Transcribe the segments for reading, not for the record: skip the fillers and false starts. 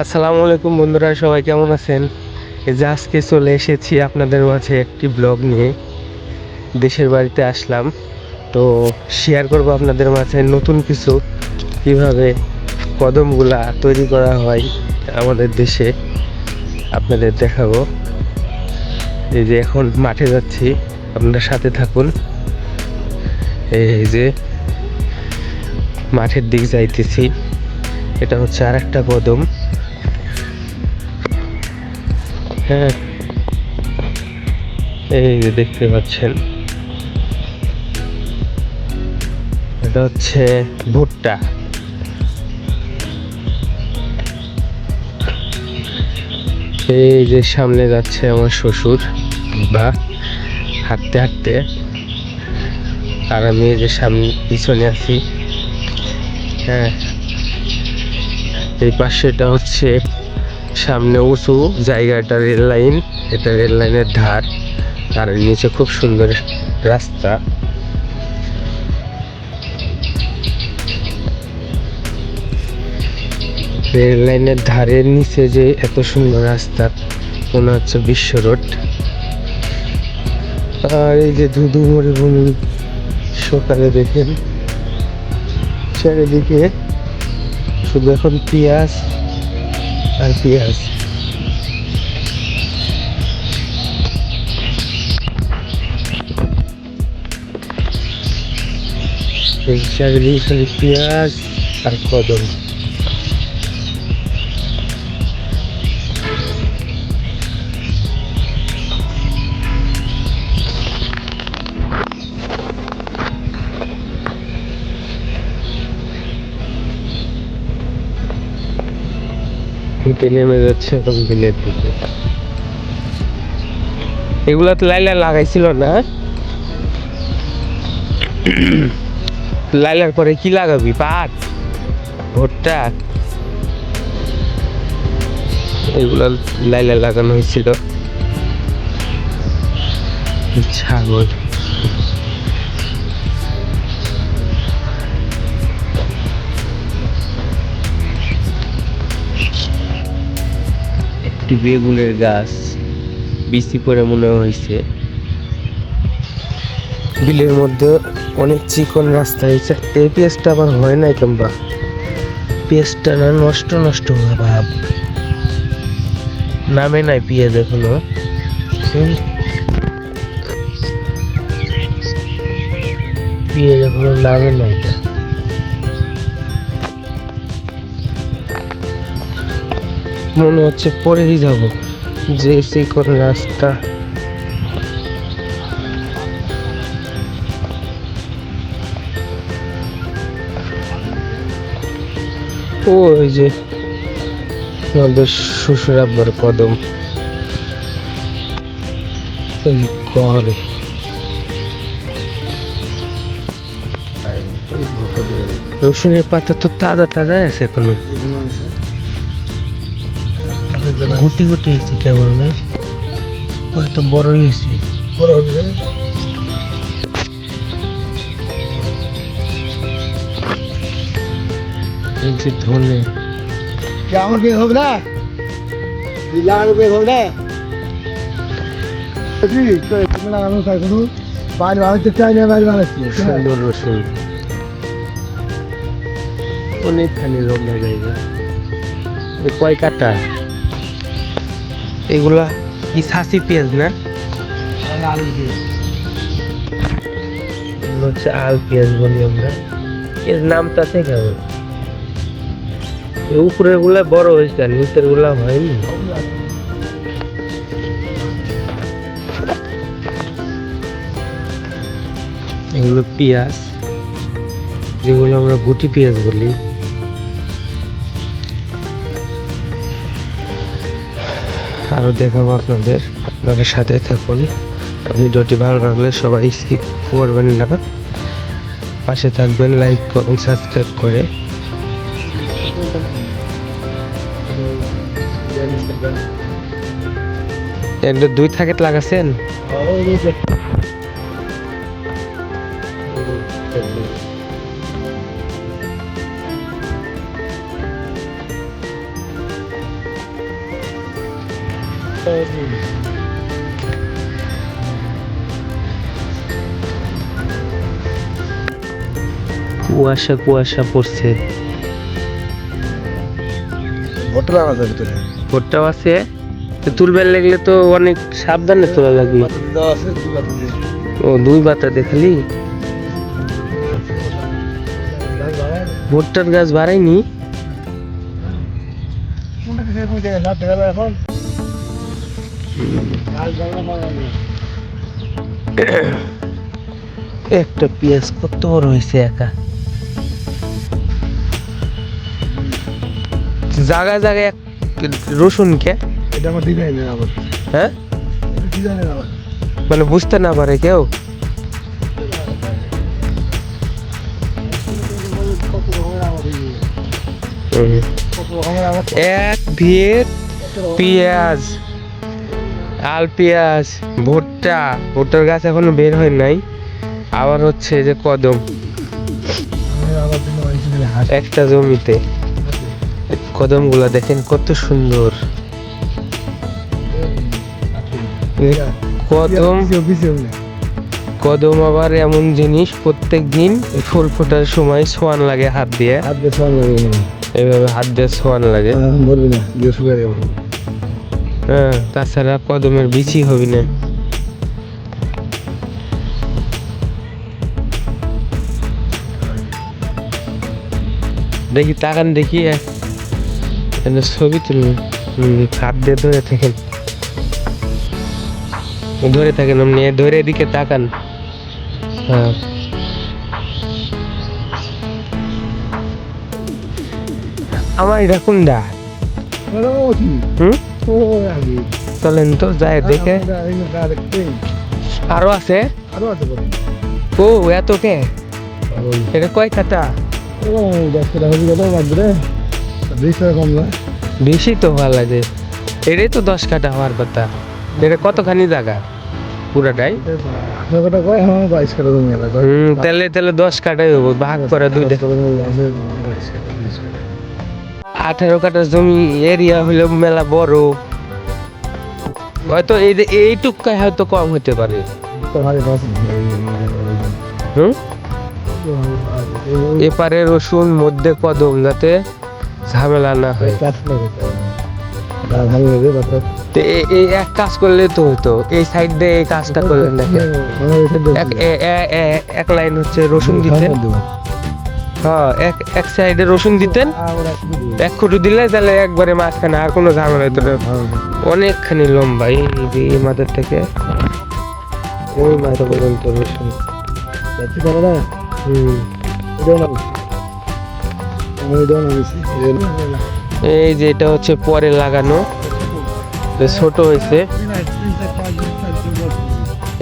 আসসালামু আলাইকুম বন্ধুরা, সবাই কেমন আছেন? এই যে আজকে চলে এসেছি আপনাদের মাঝে একটি ব্লগ নিয়ে। দেশের বাড়িতে আসলাম, তো শেয়ার করব আপনাদের মাঝে নতুন কিছু, কিভাবে কদমগুলা তৈরি করা হয় আমাদের দেশে আপনাদের দেখাবো। এই যে এখন মাঠে যাচ্ছি, আপনারা সাথে থাকুন। এই যে মাঠের দিক যাইতেছি, এটা হচ্ছে আর একটা কদম। হ্যাঁ, এই যে দেখতে পাচ্ছেন, এটা হচ্ছে ভুট্টা। এই যে সামনে যাচ্ছে আমার শ্বশুর বা হাঁটতে হাঁটতে, আর আমি এই যে সামনে পিছনে আছি। হ্যাঁ, এই পাশেটা হচ্ছে সামনে উঁচু জায়গাটা রেল লাইন, এটা রেল লাইনের ধার, আর নিচে খুব সুন্দর রাস্তা। রেল লাইনের ধারের নিচে যে এত সুন্দর রাস্তা, মনে হচ্ছে বিশ্ব রোড। আর এই যে ধুধু মরুভূমি, সকালে দেখেন চারিদিকে শুধু এখন পেঁয়াজ আর পেঁয়াজ। এই চারিদিকে খালি পেঁয়াজ আর কদম। হেঁটে নেমে যাচ্ছে এখন বিলের দিকে। এগুলা তো লাইলা লাগাইছিল না? লাইলার পরে কি লাগাবি? পাট, ভুট্টা? এগুলা লাইলা লাগানো হয়েছিল। ছাগল। একটি বেগুনের গাছ বিচি করে মনে হয়েছে। বিলের মধ্যে অনেক চিকন রাস্তা হয়েছে। এই পেঁয়াজটা আবার হয় নাই কিংবা পেঁয়াজটা না নষ্ট নষ্ট হওয়া ভাব, নামে নাই পেঁয়াজ এখনো। পেঁয়াজ এখনো নামে নাই। মনে হচ্ছে পরেই যাব, যে চিকন রাস্তা। ওই যে আমাদের শ্বশুর আব্বার কদম। ঘরে রসুনের পাতা তো তাজা তাজা আছে এখনো, গুটি গুটি হয়েছে কেমন না? হয়তো বড় হয়েছে, বড় হবে। এই যে ধনে কেমন বের হবে না, লাগানো বের হবে না। লাগানো চাই কোনো বাড়ি বানাতে চাই না, বাড়ি বানাচ্ছি সুন্দর রসুন, অনেকখানি লম্বা জায়গা। কয় কাটা এগুলা? কি ছাসি পেঁয়াজ না? হচ্ছে আল পেঁয়াজ বলি আমরা। এর নামটা আছে কেমন? উপরের গুলা বড় হয়েছে, আর নিচের গুলা হয়নি। এগুলো পেঁয়াজ, যেগুলো আমরা গুটি পেঁয়াজ বলি। আরো দেখাবো আপনাদের, আপনাদের সাথে থাকুন। ভিডিওটি ভালো লাগলে সবাই স্কিপ করবেন না, পাশে থাকবেন, লাইক করুন, সাবস্ক্রাইব করে। এটা 2 প্যাকেট লাগাছেন? কুয়াশা কুয়াশা পড়ছে। ভোটলা আছে ভিতরে। ভুট্টাও আছে। তো তুলবার লাগলে তো অনেক সাবধানে তোলা লাগবে। আছে দুলা তুলে। ও 2 বাতা দেখালি। ভুট্টার গাছ বাড়ায়নি। কোনটা খেয়ে কই জায়গা সাথে গেল এখন? কাল জানা পাওয়া একটা পেঁয়াজ কত বড় হয়েছে একা। জায়গায় জায়গায় রসুন কে? এটা আমার ডিজাইনের আবার। হ্যাঁ, এটা ডিজাইনের আবার। মানে বুঝতে না পারে কেউ। কত রকমের আবার এই কত রকমের আবার এক ভিড় পেঁয়াজ, আল পেঁয়াজ, ভুট্টা। ভুট্টার গাছ এখনো বের হয় নাই। আবার হচ্ছে যে কদম আবার দিন হয়েছিল হাঁস। একটা জমিতে। কদম গুলা দেখেন কত সুন্দর। কদম কদম আবার এমন জিনিস, প্রত্যেক দিন ফুল ফোটার সময় ছোঁয়ান লাগে হাত দিয়ে। হাত দিয়ে সোয়ান লাগে এইভাবে হাত দিয়ে ছোঁয়ান লাগে। বলবি না দিয়ে শুকাই যাবো। হ্যাঁ, তাছাড়া কদমের বিচি হবি না। দেখি তাকান, দেখি ছবি তুলুন। হাত দিয়ে ধরে থাকেন, ধরে থাকেন আপনি, ধরে এদিকে তাকান। হ্যাঁ, আমার এটা কোনটা? হুম, চলেন তো যাই দেখে। আরো আছে? আরো আছে বলে ও এত কে? এটা কয় কাটা? 10 টাকা হয়ে গেল লাগবে রে। 20 টাকা কম না। বেশি তো ভালো লাগে। এটাই তো 10 কাটা হওয়ার কথা। এটা কতখানি জায়গা? পুরাটাই? 18 টাকা কয়, হ্যাঁ 22 টাকা জমি এলা কয়। তাহলে তাহলে 10 কাটাই হবো, ভাগ করে 2 22 টাকা। 18 কাটা জমি এরিয়া হলো মেলা বড়। হয়তো এইটুকায় হয়তো কম হতে পারে। তো ভাই বাস হুম, এপারে রসুন, মধ্যে কদম, যাতে ঝামেলা না হয়। কাজ লাগে না ভালো লাগে বাতা। তো এই এক কাজ করলে তো হতো, এই সাইড দিয়ে এই কাজটা করলেন নাকি? এক লাইন হচ্ছে রসুন দিতেন। হ্যাঁ, এক সাইডে রসুন দিতেন, 1 ফুটো দিলে তাহলে একবারে মাঝখানে আর কোনো ঝামেলা হতো না। অনেকখানি লম্বা, এই মাথার থেকে ওই মাথা পর্যন্ত রসুন। যাচ্ছি পারে না। এটাও না আমি এটাও না বেশি এই যে এটা হচ্ছে পরে লাগানো, এটা ছোট হয়েছে।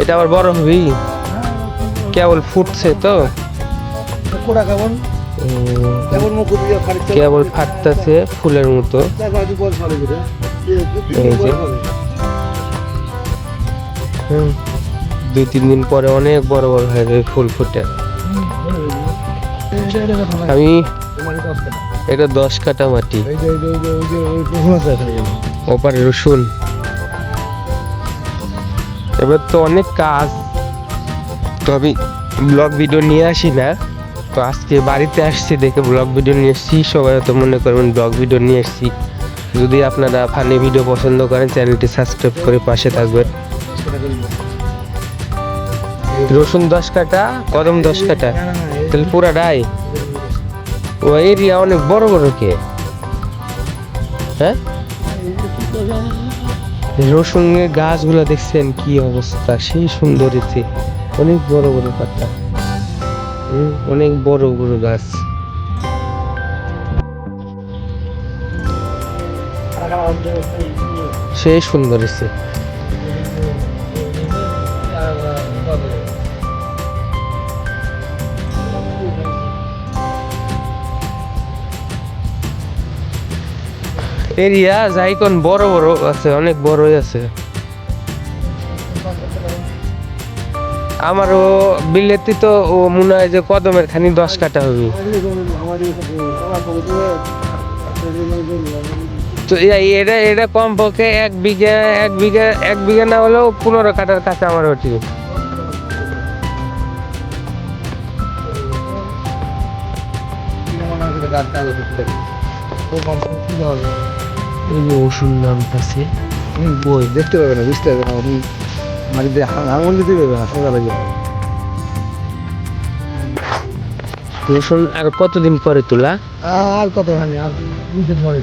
এটা আবার বড় হবি, কেবল ফুটছে তো। কোড়া কেমন কেমন মুখ দিয়ে খাড়িতে কেবল ফাটতেছে ফুলের মতো। বাজু বল ছাড়ে দিরে এই যে 2-3 দিন পরে অনেক বড় বড় হয়ে যাবে ফুল ফুটে। আমি এটা 10 কাটা মাটি, এই যে ওই প্রশ্ন আছে ওপারে রসুন। এবার তো অনেক কাজ, তো আমি ব্লগ ভিডিও নিয়ে আসি না। তো আজকে বাড়িতে আসছি দেখে ব্লগ ভিডিও নিয়ে এসেছি। সবাই তো মনে করবেন ব্লগ ভিডিও নিয়ে এসেছি। যদি আপনারা ফানি ভিডিও পছন্দ করেন, চ্যানেলটি সাবস্ক্রাইব করে পাশে থাকবেন। রসুন 10 কাটা, কদম 10 কাটা, তাহলে পুরাটাই। ও এরিয়া অনেক বড় বড় কে? হ্যাঁ, রসুনের গাছগুলো দেখছেন কি অবস্থা, সেই সুন্দর হয়েছে। অনেক বড় বড় পাতা, অনেক বড় বড় গাছ। সেই সুন্দর হয়েছে। এরিয়া যাইকন বড় বড় আছে, অনেক বড়ই আছে। আমারও বিলেতি তো ও মনে হয় যে কদমের খানি 10 কাটা হবে। তো এটা এটা কমপক্ষে 1 বিঘা না হলেও 15 কাঠার কাছে আমার হচ্ছে। এই যে ওষুধ নামতাছে বই দেখতে পাবে না, বুঝতে পারবে না, আপনি মাটিতে আঙুল দিতে পারবে না, সোজা লাগে। রসুন আর কতদিন পরে তোলা? আর কত খানি আর 2 দিন পরে